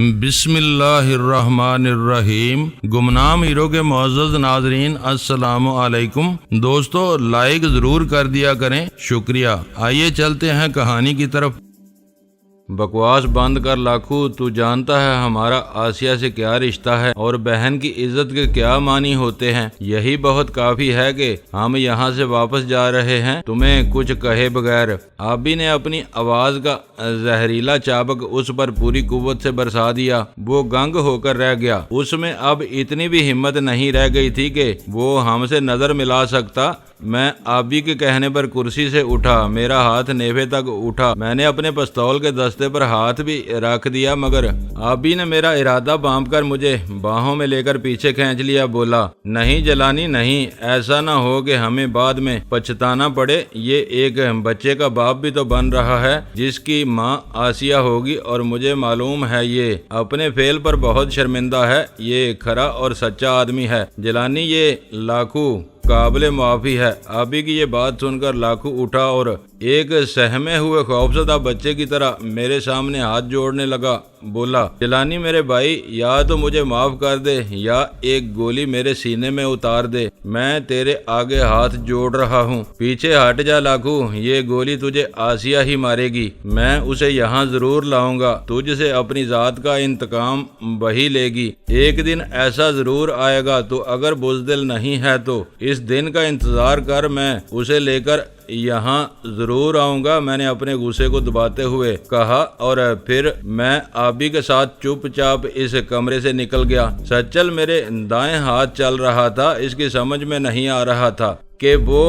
بسم اللہ الرحمن الرحیم۔ گمنام ہیرو کے معزز ناظرین السلام علیکم۔ دوستو لائک ضرور کر دیا کریں، شکریہ۔ آئیے چلتے ہیں کہانی کی طرف۔ بکواس بند کر لاکھو، تو جانتا ہے ہمارا آسیہ سے کیا رشتہ ہے اور بہن کی عزت کے کیا معنی ہوتے ہیں۔ یہی بہت کافی ہے کہ ہم یہاں سے واپس جا رہے ہیں تمہیں کچھ کہے بغیر۔ آبی نے اپنی آواز کا زہریلا چابک اس پر پوری قوت سے برسا دیا۔ وہ گنگ ہو کر رہ گیا۔ اس میں اب اتنی بھی ہمت نہیں رہ گئی تھی کہ وہ ہم سے نظر ملا سکتا۔ میں آبی کے کہنے پر کرسی سے اٹھا، میرا ہاتھ نیفے تک اٹھا۔ میں نے اپنے پستول کے دستے پر ہاتھ بھی رکھ دیا، مگر آبی نے میرا ارادہ بانپ کر مجھے باہوں میں لے کر پیچھے کھینچ لیا۔ بولا، نہیں جلانی نہیں، ایسا نہ ہو کہ ہمیں بعد میں پچھتانا پڑے۔ یہ ایک بچے کا باپ بھی تو بن رہا ہے جس کی ماں آسیہ ہوگی، اور مجھے معلوم ہے یہ اپنے فعل پر بہت شرمندہ ہے۔ یہ کھرا اور سچا آدمی ہے جلانی، یہ لاکھو قابل معافی ہے۔ آبی کی یہ بات سن کر لاکھو اٹھا اور ایک سہمے ہوئے خوفزدہ بچے کی طرح میرے سامنے ہاتھ جوڑنے لگا۔ بولا، جلانی میرے بھائی، یا تو مجھے معاف کر دے یا ایک گولی میرے سینے میں اتار دے۔ میں تیرے آگے ہاتھ جوڑ رہا ہوں، پیچھے ہٹ جا لاکھو۔ یہ گولی تجھے آسیہ ہی مارے گی، میں اسے یہاں ضرور لاؤں گا۔ تجھ سے اپنی ذات کا انتقام وہی لے گی۔ ایک دن ایسا ضرور آئے گا، تو اگر بزدل نہیں ہے تو اس دن کا انتظار کر، میں اسے لے کر یہاں ضرور آؤں گا۔ میں نے اپنے غصے کو دباتے ہوئے کہا، اور پھر میں آبی کے ساتھ چپ چاپ اس کمرے سے نکل گیا۔ سچل میرے دائیں ہاتھ چل رہا تھا۔ اس کی سمجھ میں نہیں آ رہا تھا کہ وہ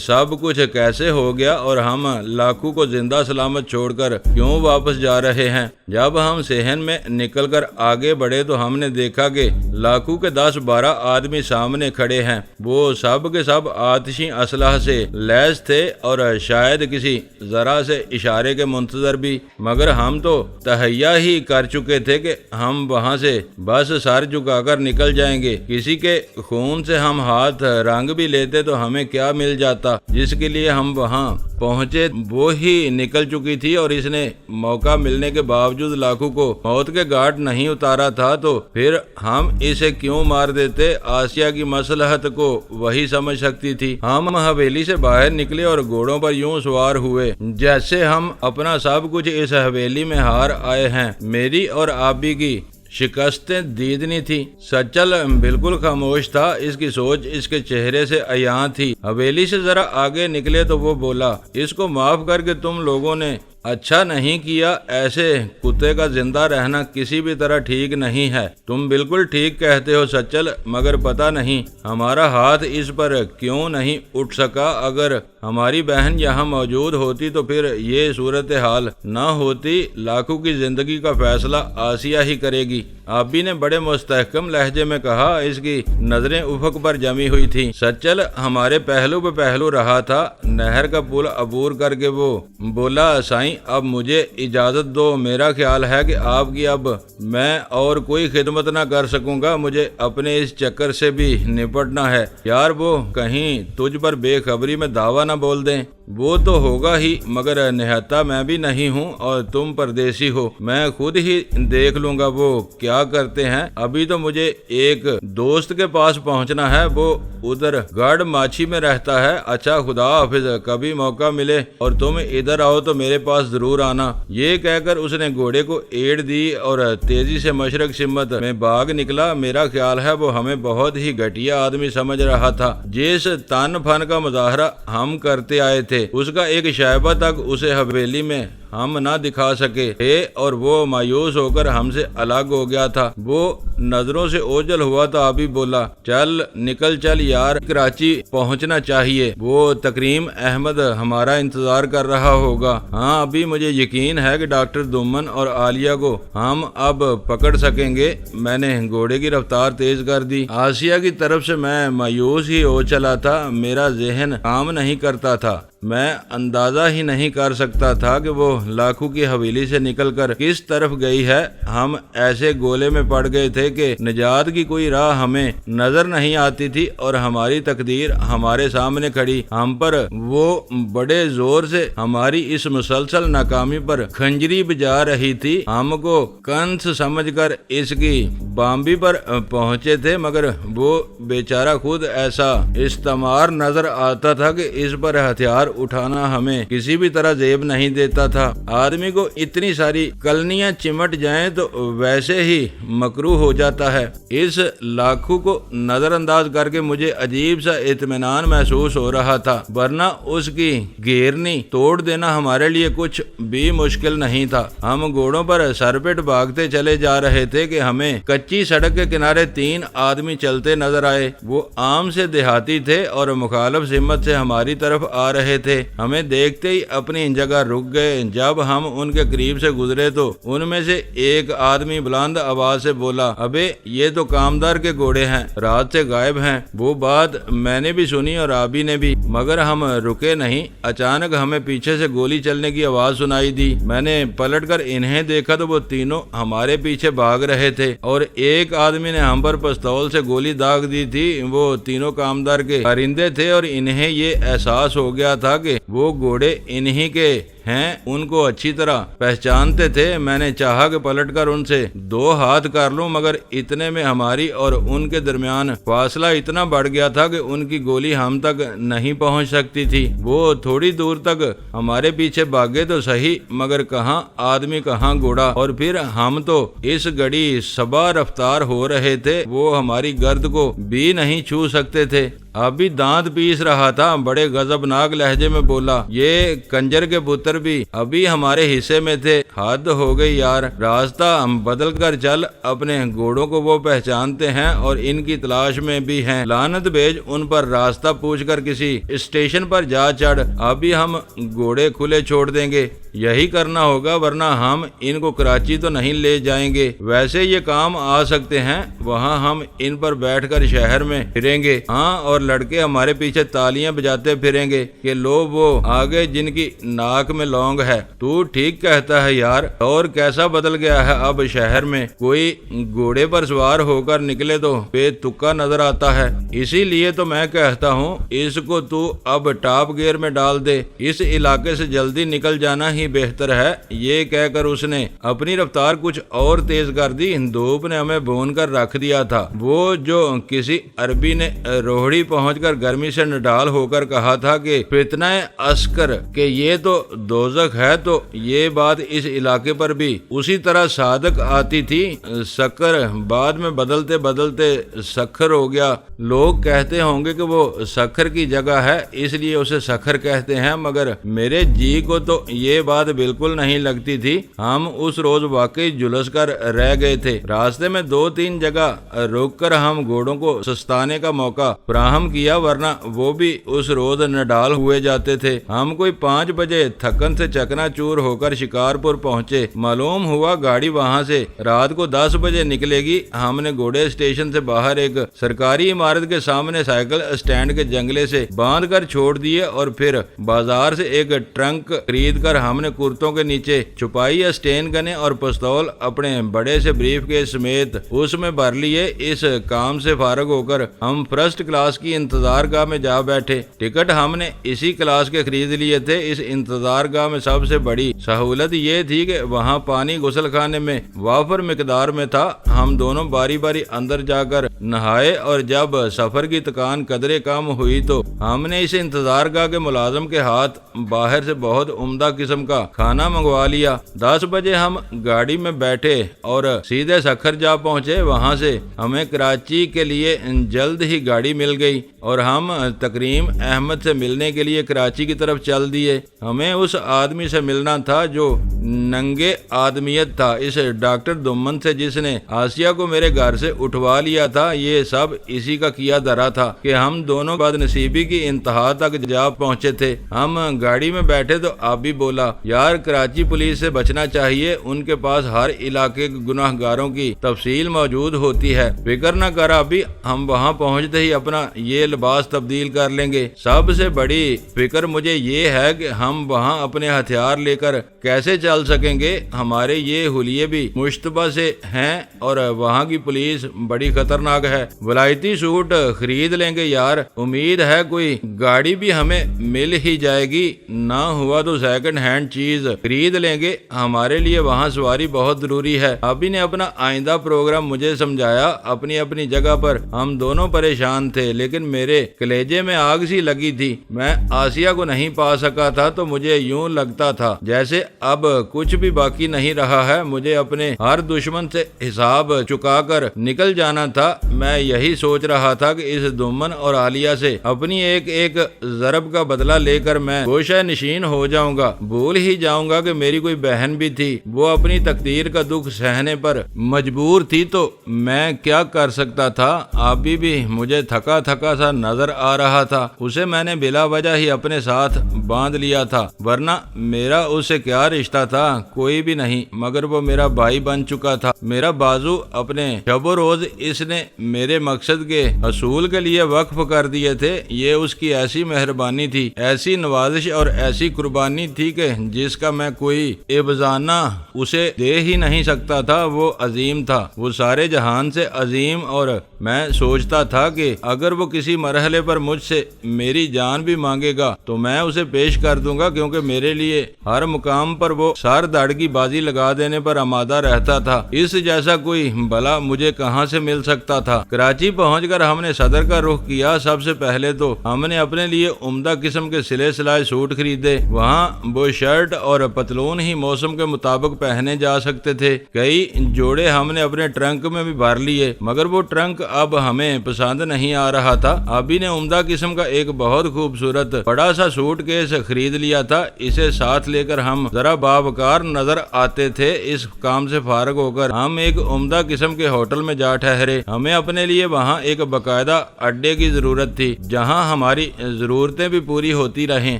سب کچھ کیسے ہو گیا اور ہم لاکھو کو زندہ سلامت چھوڑ کر کیوں واپس جا رہے ہیں۔ جب ہم صحن میں نکل کر آگے بڑھے تو ہم نے دیکھا کہ لاکھو کے 10-12 آدمی سامنے کھڑے ہیں۔ وہ سب کے سب آتشی اسلحہ سے لیس تھے اور شاید کسی ذرا سے اشارے کے منتظر بھی، مگر ہم تو تہیا ہی کر چکے تھے کہ ہم وہاں سے بس سر جھکا کر نکل جائیں گے۔ کسی کے خون سے ہم ہاتھ رنگ بھی لیتے تو ہمیں کیا مل جاتا۔ جس کے لیے ہم وہاں پہنچے وہ ہی نکل چکی تھی، اور اس نے موقع ملنے کے باوجود لاکھو کو موت کے گھاٹ نہیں اتارا تھا، تو پھر ہم اسے کیوں مار دیتے؟ آسیہ کی مصلحت کو وہی سمجھ سکتی تھی۔ ہم حویلی سے باہر نکلے اور گھوڑوں پر یوں سوار ہوئے جیسے ہم اپنا سب کچھ اس حویلی میں ہار آئے ہیں۔ میری اور آبی کی شکستیں دیدنی تھی۔ سچل بالکل خاموش تھا، اس کی سوچ اس کے چہرے سے عیاں تھی۔ حویلی سے ذرا آگے نکلے تو وہ بولا، اس کو معاف کر کے تم لوگوں نے اچھا نہیں کیا۔ ایسے کتے کا زندہ رہنا کسی بھی طرح ٹھیک نہیں ہے۔ تم بالکل ٹھیک کہتے ہو سچل، مگر پتہ نہیں ہمارا ہاتھ اس پر کیوں نہیں اٹھ سکا۔ اگر ہماری بہن یہاں موجود ہوتی تو پھر یہ صورتحال نہ ہوتی۔ لاکھو کی زندگی کا فیصلہ آسیہ ہی کرے گی۔ آبی نے بڑے مستحکم لہجے میں کہا، اس کی نظریں افق پر جمی ہوئی تھیں۔ سچل ہمارے پہلو پہ پہلو رہا تھا۔ نہر کا پل عبور کر کے وہ بولا، سائیں اب مجھے اجازت دو۔ میرا خیال ہے کہ آپ کی اب میں اور کوئی خدمت نہ کر سکوں گا۔ مجھے اپنے اس چکر سے بھی نپٹنا ہے۔ یار وہ کہیں تجھ پر بے خبری میں دعویٰ نہ بول دیں۔ وہ تو ہوگا ہی، مگر نہتا میں بھی نہیں ہوں اور تم پردیسی ہو۔ میں خود ہی دیکھ لوں گا وہ کیا کرتے ہیں۔ ابھی تو مجھے ایک دوست کے پاس پہنچنا ہے، وہ ادھر گڑھ ماچھی میں رہتا ہے۔ اچھا خدا حافظ، کبھی موقع ملے اور تم ادھر آؤ تو میرے پاس ضرور آنا۔ یہ کہہ کر اس نے گھوڑے کو ایڑ دی اور تیزی سے مشرق سمت میں بھاگ نکلا۔ میرا خیال ہے وہ ہمیں بہت ہی گھٹیا آدمی سمجھ رہا تھا۔ جس تن فن کا مظاہرہ ہم کرتے آئے تھے اس کا ایک شائبہ تک اسے حویلی میں ہم نہ دکھا سکے تھے، اور وہ مایوس ہو کر ہم سے الگ ہو گیا تھا۔ وہ نظروں سے اوجھل ہوا تو ابھی بولا، چل نکل چل یار، کراچی پہنچنا چاہیے۔ وہ تکریم احمد ہمارا انتظار کر رہا ہوگا۔ ہاں ابھی مجھے یقین ہے کہ ڈاکٹر دومن اور عالیہ کو ہم اب پکڑ سکیں گے۔ میں نے گھوڑے کی رفتار تیز کر دی۔ آسیہ کی طرف سے میں مایوس ہی ہو چلا تھا۔ میرا ذہن کام نہیں کرتا تھا۔ میں اندازہ ہی نہیں کر سکتا تھا کہ وہ لاکھو کی حویلی سے نکل کر کس طرف گئی ہے۔ ہم ایسے گولے میں پڑ گئے تھے کہ نجات کی کوئی راہ ہمیں نظر نہیں آتی تھی اور ہماری تقدیر ہمارے سامنے کھڑی ہم پر وہ بڑے زور سے ہماری اس مسلسل ناکامی پر کھنجری بجا رہی تھی۔ ہم کو کنس سمجھ کر اس کی بامبی پر پہنچے تھے، مگر وہ بیچارہ خود ایسا استعمار نظر آتا تھا کہ اس پر ہتھیار اٹھانا ہمیں کسی بھی طرح زیب نہیں دیتا تھا۔ آدمی کو اتنی ساری کلنیاں چمٹ جائیں تو ویسے ہی مکروہ ہو جاتا ہے۔ اس لاکھو کو نظر انداز کر کے مجھے عجیب سا اطمینان محسوس ہو رہا تھا، ورنہ اس کی گھیرنی توڑ دینا ہمارے لیے کچھ بھی مشکل نہیں تھا۔ ہم گھوڑوں پر سرپٹ بھاگتے چلے جا رہے تھے کہ ہمیں کچی سڑک کے کنارے 3 آدمی چلتے نظر آئے۔ وہ عام سے دیہاتی تھے اور مخالف سمت سے ہماری طرف آ رہے تھے۔ ہمیں دیکھتے ہی اپنی جگہ رک گئے۔ جب ہم ان کے قریب سے گزرے تو ان میں سے ایک آدمی بلند آواز سے بولا، ابے یہ تو کامدار کے گھوڑے ہیں، رات سے غائب ہیں۔ وہ بات میں نے بھی سنی اور آبی نے بھی، مگر ہم رکے نہیں۔ اچانک ہمیں پیچھے سے گولی چلنے کی آواز سنائی دی۔ میں نے پلٹ کر انہیں دیکھا تو وہ تینوں ہمارے پیچھے بھاگ رہے تھے اور ایک آدمی نے ہم پر پستول سے گولی داغ دی تھی۔ وہ تینوں کامدار کے پرندے تھے اور انہیں یہ احساس ہو گیا تھا کہ وہ گھوڑے انہی کے ہیں، ان کو اچھی طرح پہچانتے تھے۔ میں نے چاہا کہ پلٹ کر ان سے 2 ہاتھ کر لوں، مگر اتنے میں ہماری اور ان کے درمیان فاصلہ اتنا بڑھ گیا تھا کہ ان کی گولی ہم تک نہیں پہنچ سکتی تھی۔ وہ تھوڑی دور تک ہمارے پیچھے بھاگے تو صحیح، مگر کہاں آدمی کہاں گھوڑا، اور پھر ہم تو اس گھڑی صبا رفتار ہو رہے تھے، وہ ہماری گرد کو بھی نہیں چھو سکتے تھے۔ ابھی دانت پیس رہا تھا، بڑے غضبناک لہجے میں بولا، یہ کنجر کے پتر بھی ابھی ہمارے حصے میں تھے۔ حد ہو گئی یار، راستہ ہم بدل کر چل، اپنے گھوڑوں کو وہ پہچانتے ہیں اور ان کی تلاش میں بھی ہیں، لعنت بھیج ان پر، راستہ پوچھ کر کسی اسٹیشن پر جا چڑھ، ابھی ہم گھوڑے کھلے چھوڑ دیں گے۔ یہی کرنا ہوگا، ورنہ ہم ان کو کراچی تو نہیں لے جائیں گے، ویسے یہ کام آ سکتے ہیں، وہاں ہم ان پر بیٹھ کر شہر میں پھریں گے، ہاں، اور لڑکے ہمارے پیچھے تالیاں بجاتے پھریں گے کہ لو وہ آگے جن کی ناک میں لونگ ہے۔ تو ٹھیک کہتا ہے یار، اور کیسا بدل گیا ہے اب شہر میں، کوئی گھوڑے پر سوار ہو کر نکلے تو بے تکا نظر آتا ہے۔ اسی لیے تو میں کہتا ہوں اس کو تو اب ٹاپ گیئر میں ڈال دے، اس علاقے سے جلدی نکل جانا ہی بہتر ہے۔ یہ کہہ کر اس نے اپنی رفتار کچھ اور تیز کر دی۔ دھوپ نے ہمیں بھون کر رکھ دیا تھا۔ وہ جو کسی عربی نے روہڑی پہنچ کر گرمی سے نڈال ہو کر کہا تھا کہ فتنہ عسکر کہ یہ تو دوزخ ہے، تو یہ بات اس علاقے پر بھی اسی طرح صادق آتی تھی۔ سکر بعد میں بدلتے بدلتے سکھر ہو گیا۔ لوگ کہتے ہوں گے کہ وہ سکھر کی جگہ ہے اس لیے اسے سکھر کہتے ہیں، مگر میرے جی کو تو یہ بات بالکل نہیں لگتی تھی۔ ہم اس روز واقعی جلس کر رہ گئے تھے۔ راستے میں 2-3 جگہ روک کر ہم گھوڑوں کو سستانے کا موقع فراہم کیا، ورنہ وہ بھی اس روز نڈال ہوئے جاتے تھے۔ ہم کوئی 5 بجے تھکن سے چکنا چور ہو کر شکارپور پہنچے۔ معلوم ہوا گاڑی وہاں سے رات کو 10 بجے نکلے گی۔ ہم نے گھوڑے اسٹیشن سے باہر ایک سرکاری عمارت کے سامنے سائیکل اسٹینڈ کے جنگلے سے باندھ کر چھوڑ دیے، اور پھر بازار سے ایک ٹرنک خرید کر ہم نے کرتوں کے نیچے چھپائی اسٹین گنے اور پستول اپنے بڑے سے بریف کیس سمیت اس میں بھر لیے۔ اس کام سے فارغ ہو کر ہم فرسٹ کلاس کی انتظار گاہ میں جا بیٹھے۔ ٹکٹ ہم نے اسی کلاس کے خرید لیے تھے۔ اس انتظار گاہ میں سب سے بڑی سہولت یہ تھی کہ وہاں پانی غسل خانے میں وافر مقدار میں تھا۔ ہم دونوں باری باری اندر جا کر نہائے، اور جب سفر کی تکان قدرے کم ہوئی تو ہم نے اس انتظار گاہ کے ملازم کے ہاتھ باہر سے بہت عمدہ قسم کا کھانا منگوا لیا۔ 10 بجے ہم گاڑی میں بیٹھے اور سیدھے سکھر جا پہنچے۔ وہاں سے ہمیں کراچی کے لیے جلد ہی گاڑی مل گئی اور ہم تکریم احمد سے ملنے کے لیے کراچی کی طرف چل دیے۔ ہمیں اس اس آدمی سے ملنا تھا جو ننگے آدمیت تھا، اس ڈاکٹر دمن سے جس نے آسیہ کو میرے گھر سے اٹھوا لیا تھا۔ یہ سب اسی کا کیا دھرا تھا کہ ہم دونوں بد نصیبی کی انتہا تک جا پہنچے تھے۔ ہم گاڑی میں بیٹھے تو آبی بولا، یار کراچی پولیس سے بچنا چاہیے، ان کے پاس ہر علاقے کے گناہ گاروں کی تفصیل موجود ہوتی ہے۔ فکر نہ کر آبی، ہم وہاں پہنچتے ہی اپنا یہ لباس تبدیل کر لیں گے۔ سب سے بڑی فکر مجھے یہ ہے کہ ہم وہاں اپنے ہتھیار لے کر کیسے چل سکیں گے؟ ہمارے یہ حلیے بھی مشتبہ سے ہیں اور وہاں کی پولیس بڑی خطرناک ہے۔ ولایتی سوٹ خرید لیں گے یار، امید ہے کوئی گاڑی بھی ہمیں مل ہی جائے گی، نہ ہوا تو سیکنڈ ہینڈ چیز خرید لیں گے۔ ہمارے لیے وہاں سواری بہت ضروری ہے۔ ابھی نے اپنا آئندہ پروگرام مجھے سمجھایا۔ اپنی اپنی جگہ پر ہم دونوں پریشان تھے، لیکن میرے کلیجے میں آگ سی لگی تھی۔ میں آسیہ کو نہیں پا سکا تھا تو مجھے یوں لگتا تھا جیسے اب کچھ بھی باقی نہیں رہا ہے، مجھے اپنے ہر دشمن سے حساب چکا کر نکل جانا تھا۔ میں یہی سوچ رہا تھا کہ اس دمن اور عالیہ سے اپنی ایک ضرب کا بدلہ لے کر میں گوشہ نشین ہو جاؤں گا، بھول ہی جاؤں گا کہ میری کوئی بہن بھی تھی، وہ اپنی تقدیر کا دکھ سہنے پر مجبور تھی، تو میں کیا کر سکتا تھا؟ ابھی بھی مجھے تھکا تھکا سا نظر آ رہا تھا۔ اسے میں نے بلا وجہ ہی اپنے ساتھ باندھ لیا تھا، ورنہ میرا اس سے کیا رشتہ تھا؟ کوئی بھی نہیں، مگر وہ میرا بھائی بن چکا تھا، میرا بازو۔ اپنے شب و روز اس نے میرے مقصد کے حصول کے لیے وقف کر دیے تھے۔ یہ اس کی ایسی مہربانی تھی، ایسی نوازش اور ایسی قربانی تھی کہ جس کا میں کوئی ابزانہ اسے دے ہی نہیں سکتا تھا۔ وہ عظیم تھا، وہ سارے جہان سے عظیم، اور میں سوچتا تھا کہ اگر وہ کسی مرحلے پر مجھ سے میری جان بھی مانگے گا تو میں اسے پیش کر دوں گا، کیونکہ میرے لیے ہر مقام پر وہ سر داڑ کی بازی لگا دینے پر آمادہ رہتا تھا۔ اس جیسا کوئی بھلا مجھے کہاں سے مل سکتا تھا؟ کراچی پہنچ کر ہم نے صدر کا رخ کیا۔ سب سے پہلے تو ہم نے اپنے لیے عمدہ قسم کے سلے سلائے سوٹ خریدے۔ وہاں وہ شرٹ اور پتلون ہی موسم کے مطابق پہنے جا سکتے تھے۔ کئی جوڑے ہم نے اپنے ٹرنک میں بھی بھر لیے، مگر وہ ٹرنک اب ہمیں پسند نہیں آ رہا تھا۔ ابھی نے عمدہ قسم کا ایک بہت خوبصورت بڑا سا سوٹ کیس خرید لیا تھا۔ اسے ساتھ لے کر ہم ذرا باوقار نظر آتے تھے۔ اس کام سے فارغ ہو کر ہم ایک عمدہ قسم کے ہوٹل میں جا ٹھہرے۔ ہمیں اپنے لیے وہاں ایک باقاعدہ اڈے کی ضرورت تھی، جہاں ہماری ضرورتیں بھی پوری ہوتی رہیں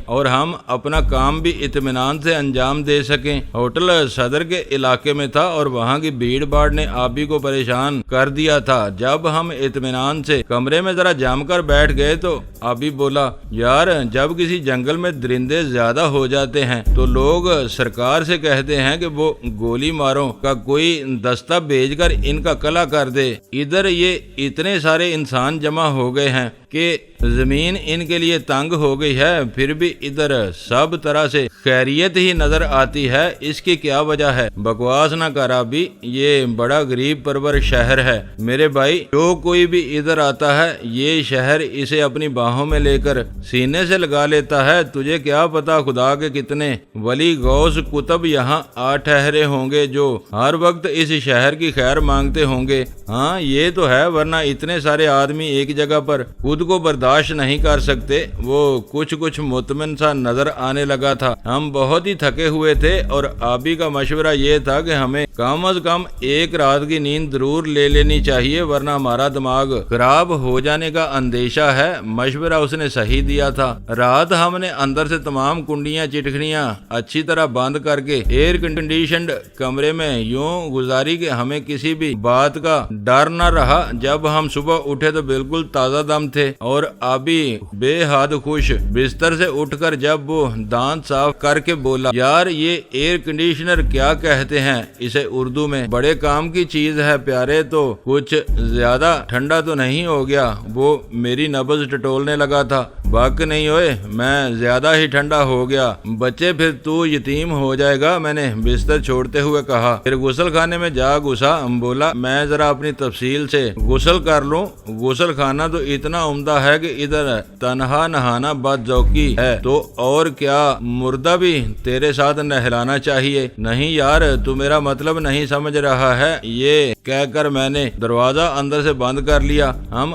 اور ہم اپنا کام بھی اطمینان سے انجام دے سکیں۔ ہوٹل صدر کے علاقے میں تھا اور وہاں کی بھیڑ بھاڑ نے آبی کو پریشان کر دیا تھا۔ جب ہم اطمینان سے کمرے میں ذرا جم کر بیٹھ گئے تو آبی بولا، یار جب کسی جنگل میں درندے زیادہ ہو جاتے ہیں تو لوگ سرکار سے کہتے ہیں کہ وہ گولی ماروں کا کوئی دستہ بھیج کر ان کا قلع کر دے۔ ادھر یہ اتنے سارے انسان جمع ہو گئے ہیں کہ زمین ان کے لیے تنگ ہو گئی ہے، پھر بھی ادھر سب طرح سے خیریت ہی نظر آتی ہے۔ اس کی کیا وجہ ہے؟ بکواس نہ کرا بھی، یہ بڑا غریب پرور شہر ہے میرے بھائی۔ جو کوئی بھی ادھر آتا ہے یہ شہر اسے اپنی باہوں میں لے کر سینے سے لگا لیتا ہے۔ تجھے کیا پتا خدا کے کتنے ولی غوث کتب یہاں آ ٹھہرے ہوں گے جو ہر وقت اس شہر کی خیر مانگتے ہوں گے۔ ہاں یہ تو ہے، ورنہ اتنے سارے آدمی ایک جگہ پر خود کو برداشت نہیں کر سکتے۔ وہ کچھ مطمئن سا نظر آنے لگا تھا۔ ہم بہت ہی تھکے ہوئے تھے اور آبی کا مشورہ یہ تھا کہ ہمیں کم از کم ایک رات کی نیند ضرور لے لینی چاہیے، ورنہ ہمارا دماغ خراب ہو جانے کا اندیشہ ہے۔ مشورہ اس نے صحیح دیا تھا۔ رات ہم نے اندر سے تمام کنڈیاں چٹکیاں اچھی طرح بند کر کے ایئر کنڈیشنڈ کمرے میں یوں گزاری کہ ہمیں کسی بھی بات کا ڈر نہ رہا۔ جب ہم صبح اٹھے تو بالکل تازہ دم تھے اور آبی بے حد خوش۔ بستر سے اٹھ کر جب وہ دانت صاف کر کے بولا، یار یہ ایئر کنڈیشنر کیا کہتے ہیں اسے اردو میں؟ بڑے کام کی چیز ہے پیارے، تو کچھ زیادہ ٹھنڈا تو نہیں ہو گیا؟ وہ میری نبض ٹٹولنے لگا تھا۔ بک نہیں ہوئے، میں زیادہ ہی ٹھنڈا ہو گیا بچے، پھر تو یتیم ہو جائے گا، میں نے بستر چھوڑتے ہوئے کہا۔ پھر غسل خانے میں جا گھسا۔ بولا میں ذرا اپنی تفصیل سے غسل کر لوں۔ غسل خانہ تو اتنا عمدہ ہے کہ ادھر تنہا نہانا بد ذوقی ہے، تو اور کیا مردہ بھی تیرے ساتھ نہلانا چاہیے؟ نہیں یار تو میرا مطلب نہیں سمجھ رہا ہے، یہ کہہ کر میں نے دروازہ اندر سے بند کر لیا۔ ہم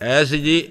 SG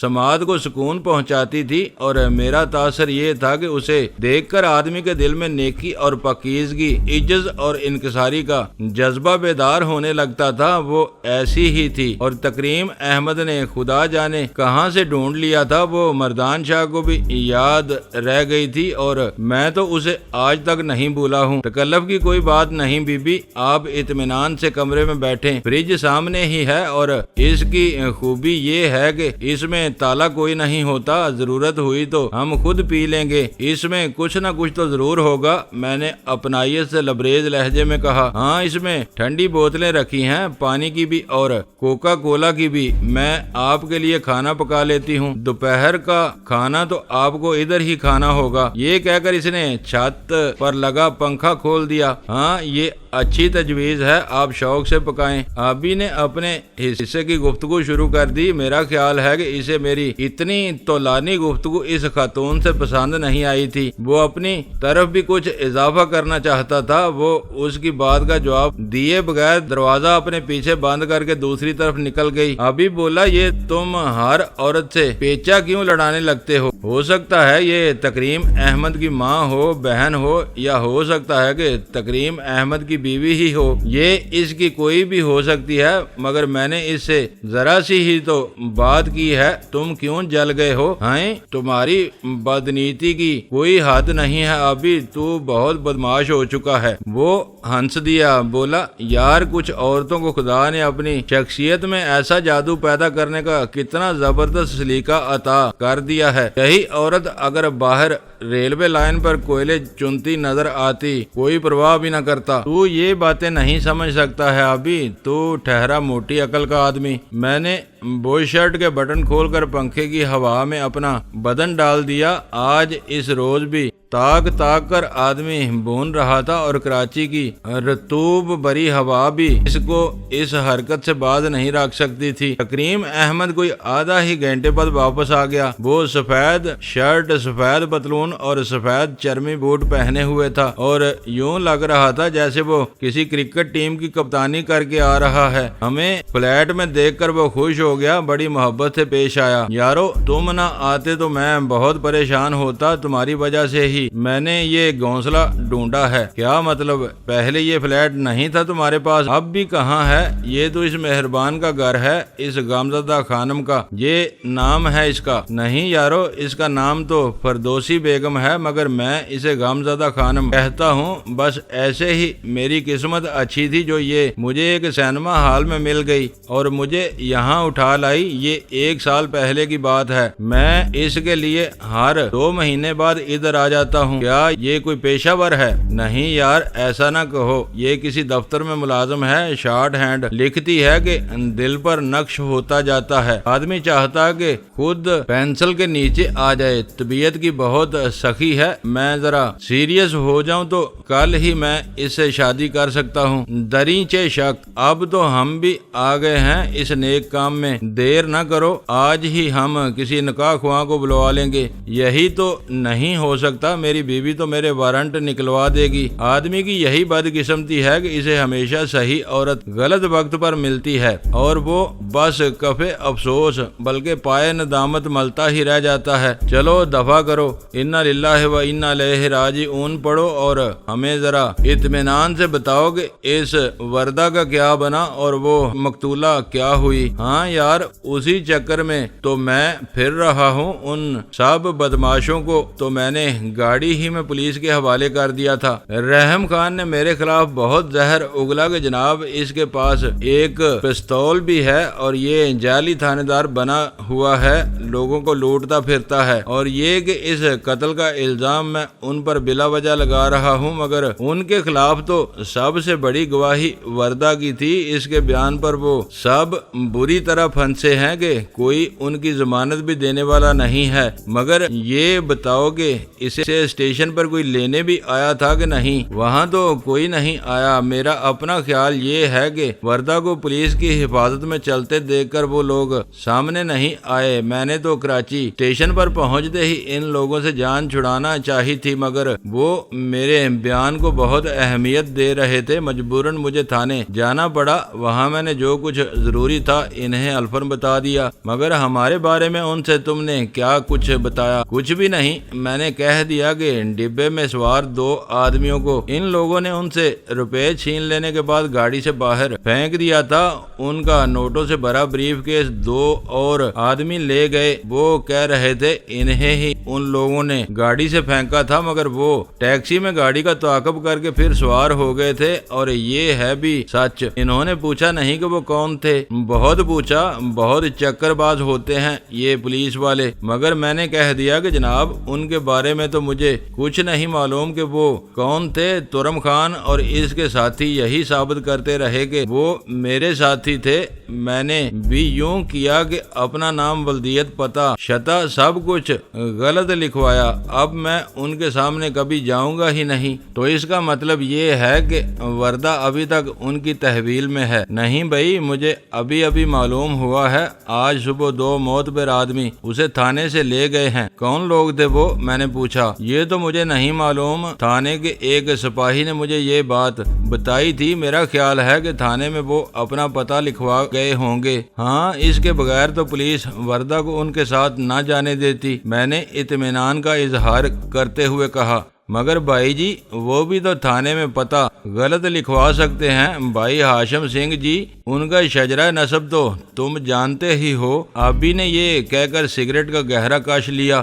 سماعت کو سکون پہنچاتی تھی، اور میرا تاثر یہ تھا کہ اسے دیکھ کر آدمی کے دل میں نیکی اور پاکیزگی، عجز اور انکساری کا جذبہ بیدار ہونے لگتا تھا۔ وہ ایسی ہی تھی، اور تکریم احمد نے خدا جانے کہاں سے ڈھونڈ لیا تھا، وہ مردان شاہ کو بھی یاد رہ گئی تھی، اور میں تو اسے آج تک نہیں بھولا ہوں۔ تکلف کی کوئی بات نہیں بی بی، آپ اطمینان سے کمرے میں بیٹھیں، فریج سامنے ہی ہے، اور اس کی خوبی یہ ہے کہ اس میں تالا کوئی نہیں ہوتا، ضرورت ہوئی تو ہم خود پی لیں گے، اس میں کچھ نہ کچھ تو ضرور ہوگا۔ میں نے اپنائیت سے لبریز لہجے میں کہا، ہاں اس میں ٹھنڈی بوتلیں رکھی ہیں، پانی کی بھی اور کوکا کولا کی بھی، میں آپ کے لیے کھانا پکا لیتی ہوں، دوپہر کا کھانا تو آپ کو ادھر ہی کھانا ہوگا۔ یہ کہہ کر اس نے چھت پر لگا پنکھا کھول دیا۔ ہاں یہ اچھی تجویز ہے، آپ شوق سے پکائیں۔ آبی نے اپنے حصے کی گفتگو شروع کر دی۔ میرا خیال ہے کہ اسے میری اتنی طولانی گفتگو اس خاتون سے پسند نہیں آئی تھی، وہ اپنی طرف بھی کچھ اضافہ کرنا چاہتا تھا۔ وہ اس کی بات کا جواب دیے بغیر دروازہ اپنے پیچھے بند کر کے دوسری طرف نکل گئی۔ آبی بولا، یہ تم ہر عورت سے پیچا کیوں لڑانے لگتے ہو سکتا ہے یہ تکریم احمد کی ماں ہو، بہن ہو، یا ہو سکتا ہے کہ تکریم احمد کی بیوی ہی ہو، یہ اس کی کوئی بھی ہو سکتی ہے، مگر میں نے اس سے ذرا سی ہی تو بات کی ہے، تم کیوں جل گئے ہو؟ ہیں تمہاری بدنیتی کی کوئی حد نہیں ہے ابھی، تو بہت بدماش ہو چکا ہے۔ وہ ہنس دیا، بولا، یار کچھ عورتوں کو خدا نے اپنی شخصیت میں ایسا جادو پیدا کرنے کا کتنا زبردست سلیقہ عطا کر دیا ہے، یہی عورت اگر باہر ریلوے لائن پر کوئلے چنتی نظر آتی کوئی پرواہ بھی نہ کرتا۔ تو یہ باتیں نہیں سمجھ سکتا ہے ابھی، تو ٹھہرا موٹی عقل کا آدمی۔ میں نے بوئے شرٹ کے بٹن کھول کر پنکھے کی ہوا میں اپنا بدن ڈال دیا۔ آج اس روز بھی تاک تاک کر آدمی بون رہا تھا، اور کراچی کی رطوب بری ہوا بھی اس کو اس حرکت سے باز نہیں رکھ سکتی تھی۔ تکریم احمد کوئی آدھا ہی گھنٹے بعد واپس آ گیا۔ وہ سفید شرٹ، سفید پتلون اور سفید چرمی بوٹ پہنے ہوئے تھا، اور یوں لگ رہا تھا جیسے وہ کسی کرکٹ ٹیم کی کپتانی کر کے آ رہا ہے۔ ہمیں فلیٹ میں دیکھ کر وہ خوش ہو گیا، بڑی محبت سے پیش آیا۔ یارو تم نہ آتے تو میں بہت پریشان ہوتا، تمہاری وجہ سے ہی میں نے یہ گھونسلہ ڈھونڈا ہے۔ کیا مطلب؟ پہلے یہ فلیٹ نہیں تھا تمہارے پاس؟ اب بھی کہاں ہے؟ یہ تو اس مہربان کا گھر ہے، اس غمزدہ خانم کا، یہ نام ہے اس کا۔ نہیں یارو، اس کا نام تو فردوسی بیگم ہے، مگر میں اسے غمزدہ خانم کہتا ہوں۔ بس ایسے ہی میری قسمت اچھی تھی جو یہ مجھے ایک سینما ہال میں مل گئی اور مجھے یہاں اٹھا لائی۔ یہ 1 سال پہلے کی بات ہے۔ میں اس کے لیے ہر 2 مہینے بعد ادھر آ جاتا ہوں۔ کیا یہ کوئی پیشہ ور ہے؟ نہیں یار، ایسا نہ کہو، یہ کسی دفتر میں ملازم ہے، شارٹ ہینڈ لکھتی ہے کہ دل پر نقش ہوتا جاتا ہے، آدمی چاہتا کہ خود پینسل کے نیچے آ جائے۔ طبیعت کی بہت سخی ہے، میں ذرا سیریس ہو جاؤں تو کل ہی میں اس سے شادی کر سکتا ہوں۔ دریچے شک، اب تو ہم بھی آ گئے ہیں اس نیک کام میں، دیر نہ کرو، آج ہی ہم کسی نکاح خواہ کو بلوا لیں گے۔ یہی تو نہیں ہو سکتا، میری بیوی تو میرے وارنٹ نکلوا دے گی۔ آدمی کی یہی بدقسمتی ہے کہ اسے ہمیشہ صحیح عورت غلط وقت پر ملتی ہے، اور وہ بس کفے افسوس بلکہ پائے ندامت ملتا ہی رہ جاتا ہے۔ چلو دفع کرو، انا للہ و انا الیہ راجعون پڑھو، اور ہمیں ذرا اطمینان سے بتاؤ کہ اس وردہ کا کیا بنا اور وہ مقتولہ کیا ہوئی۔ ہاں یار، اسی چکر میں تو میں پھر رہا ہوں، ان سب بدماشوں کو تو میں نے گاڑی ہی میں پولیس کے حوالے کر دیا تھا۔ رحم خان نے میرے خلاف بہت زہر اگلا کہ جناب اس کے پاس ایک پستول بھی ہے، اور یہ جعلی تھانے دار بنا ہوا ہے، لوگوں کو لوٹتا پھرتا ہے، اور یہ کہ اس قتل کا الزام میں ان پر بلا وجہ لگا رہا ہوں، مگر ان کے خلاف تو سب سے بڑی گواہی وردہ کی تھی۔ اس کے بیان پر وہ سب بری طرح پھنسے ہیں کہ کوئی ان کی ضمانت بھی دینے والا نہیں ہے۔ مگر یہ بتاؤ کہ اسے مجھے اسٹیشن پر کوئی لینے بھی آیا تھا کہ نہیں؟ وہاں تو کوئی نہیں آیا۔ میرا اپنا خیال یہ ہے کہ وردہ کو پولیس کی حفاظت میں چلتے دیکھ کر وہ لوگ سامنے نہیں آئے۔ میں نے تو کراچی اسٹیشن پر پہنچتے ہی ان لوگوں سے جان چھڑانا چاہی تھی، مگر وہ میرے بیان کو بہت اہمیت دے رہے تھے۔ مجبوراً مجھے تھانے جانا پڑا۔ وہاں میں نے جو کچھ ضروری تھا انہیں الفاظ بتا دیا۔ مگر ہمارے بارے میں ان سے تم نے کیا کچھ بتایا؟ کچھ بھی نہیں۔ میں نے کہہ دیا کہ ڈبے میں سوار 2 آدمیوں کو ان لوگوں نے ان سے روپے چھین لینے کے بعد گاڑی سے باہر پھینک دیا تھا۔ ان کا نوٹوں سے بھرا بریف کیس 2 اور آدمی لے گئے۔ وہ کہہ رہے تھے انہیں ہی ان لوگوں نے گاڑی سے پھینکا تھا، مگر وہ ٹیکسی میں گاڑی کا تعاقب کر کے پھر سوار ہو گئے تھے۔ اور یہ ہے بھی سچ۔ انہوں نے پوچھا نہیں کہ وہ کون تھے؟ بہت پوچھا، بہت چکر باز ہوتے ہیں یہ پولیس والے، مگر میں نے کہہ دیا کہ جناب ان کے بارے میں تو مجھے کچھ نہیں معلوم کہ وہ کون تھے۔ ترم خان اور اس کے ساتھی یہی ثابت کرتے رہے کہ وہ میرے ساتھی تھے۔ میں نے بھی یوں کیا کہ اپنا نام، ولدیت، پتہ، شتہ سب کچھ غلط لکھوایا۔ اب میں ان کے سامنے کبھی جاؤں گا ہی نہیں۔ تو اس کا مطلب یہ ہے کہ وردہ ابھی تک ان کی تحویل میں ہے؟ نہیں بھائی، مجھے ابھی معلوم ہوا ہے۔ آج صبح 2 معتبر آدمی اسے تھانے سے لے گئے ہیں۔ کون لوگ تھے وہ؟ میں نے پوچھا۔ یہ تو مجھے نہیں معلوم۔ تھانے کے ایک سپاہی نے مجھے یہ بات بتائی تھی۔ میرا خیال ہے کہ تھانے میں وہ اپنا پتہ لکھوا گئے ہوں گے۔ ہاں، اس کے بغیر تو پولیس وردہ کو ان کے ساتھ نہ جانے دیتی۔ میں نے اطمینان کا اظہار کرتے ہوئے کہا۔ مگر بھائی جی، وہ بھی تو تھانے میں پتہ غلط لکھوا سکتے ہیں۔ بھائی ہاشم سنگھ جی، ان کا شجرہ نسب تو تم جانتے ہی ہو۔ آبی نے یہ کہہ کر سگریٹ کا گہرا کش لیا۔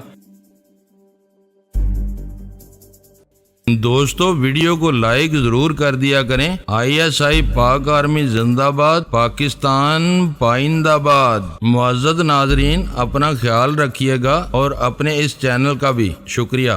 دوستو، ویڈیو کو لائک ضرور کر دیا کریں۔ ISI پاک آرمی زندہ باد، پاکستان پائندہ باد۔ معزز ناظرین، اپنا خیال رکھیے گا اور اپنے اس چینل کا بھی شکریہ۔